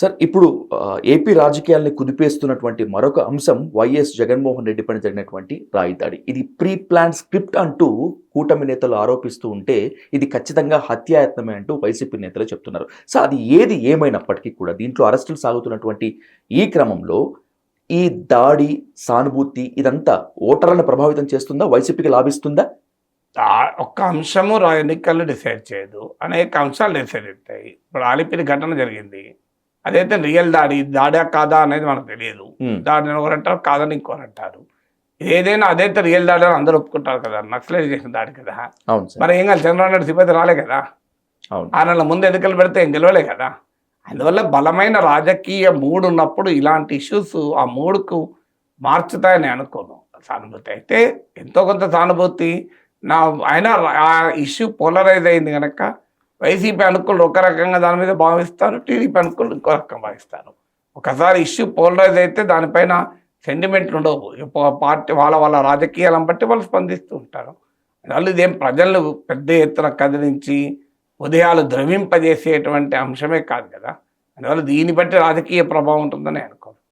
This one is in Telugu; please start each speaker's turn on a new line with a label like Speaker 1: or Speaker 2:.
Speaker 1: సార్ ఇప్పుడు ఏపీ రాజకీయాల్ని కుదిపేస్తున్నటువంటి మరొక అంశం వైఎస్ జగన్మోహన్ రెడ్డి పైన జరిగినటువంటి రాయి దాడి. ఇది ప్రీ ప్లాన్ స్క్రిప్ట్ అంటూ కూటమి నేతలు ఆరోపిస్తూ ఉంటే, ఇది ఖచ్చితంగా హత్యాయత్నమే అంటూ వైసీపీ నేతలు చెప్తున్నారు. సో అది ఏది ఏమైనప్పటికీ కూడా దీంట్లో అరెస్టులు సాగుతున్నటువంటి ఈ క్రమంలో ఈ దాడి, సానుభూతి ఇదంతా ఓటర్లను ప్రభావితం చేస్తుందా? వైసీపీకి లాభిస్తుందా?
Speaker 2: ఒక్క అంశము ఎన్నికల్లో డిసైడ్ చేయదు, అనేక అంశాలు డిసైడ్ అవుతాయి. ఇప్పుడు ఆలిపిరి ఘటన జరిగింది, అదైతే రియల్ దాడా కాదా అనేది మనకు తెలియదు. దాడిని ఒకరంటారు, కాదని ఇంకోరంటారు. ఏదైనా అదైతే రియల్ దాడి అని అందరూ ఒప్పుకుంటారు కదా, నక్సలైట్ చేసిన దాడి కదా. మరి ఏం కాదు, చంద్రబాబు నాయుడు సిబ్బంది రాలే కదా, 6 నెలల ముందు ఎన్నికలు పెడితే ఏం గెలవలే కదా. అందువల్ల బలమైన రాజకీయ మూడు ఉన్నప్పుడు ఇలాంటి ఇష్యూస్ ఆ మూడుకు మార్చుతాయని అనుకోను. సానుభూతి అయితే ఎంతో కొంత సానుభూతి అయినా ఆ ఇష్యూ పోలరైజ్ అయింది కనుక వైసీపీ అనుకూలు ఒక రకంగా దాని మీద భావిస్తారు, టీడీపీ అనుకూలు ఇంకో రకంగా భావిస్తారు. ఒకసారి ఇష్యూ పోలరైజ్ అయితే దానిపైన సెంటిమెంట్లు ఉండవు. పార్టీ వాళ్ళ రాజకీయాలను బట్టి వాళ్ళు స్పందిస్తూ ఉంటారు. అందువల్ల ఇదేం ప్రజలు పెద్ద ఎత్తున కదిలించి ఉదయాలు ద్రవింపజేసేటువంటి అంశమే కాదు కదా. అందువల్ల దీన్ని బట్టి రాజకీయ ప్రభావం ఉంటుందని అనుకోను.